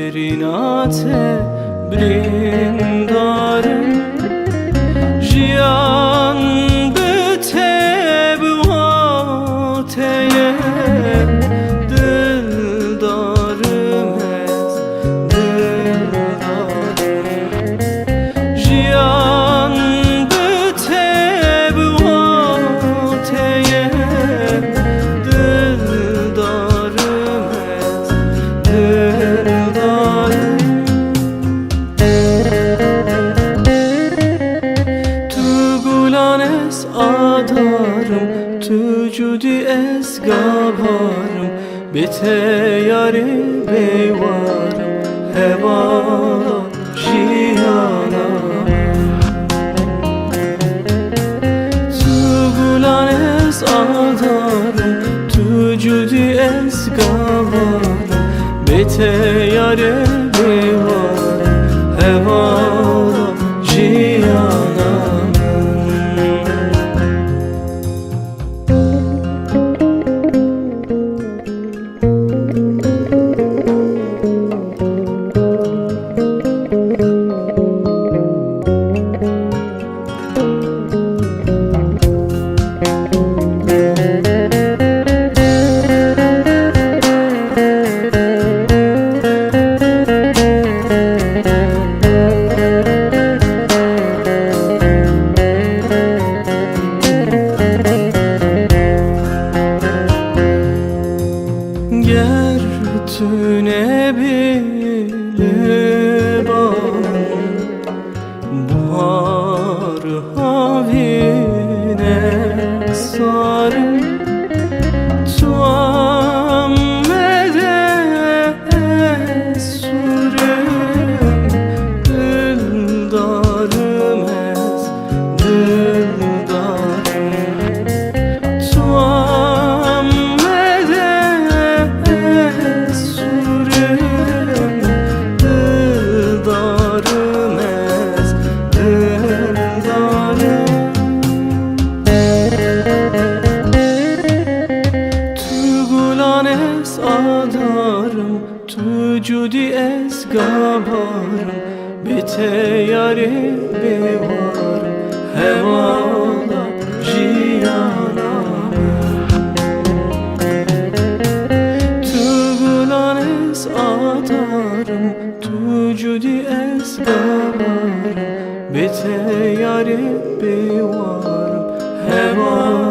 şerinate brindarım jiyan bite buateye dildarım ez dildarım jiyan bite buateye dildarım ez dildarım es adarım tücudi es gavarım bite yari beyvarım heva jiyanam tugulan es adarım tücudi es gavarım bite yari beyvarım heva jiyanam ger tüne biliban buhar havine sarım tuam mede surem dildarım ez dildarım tuam adarım tücudi es gavarım bite yari bevarım hevala jiyanam tugulan es adarım tücudi es gavarım bite yari bevarım hevala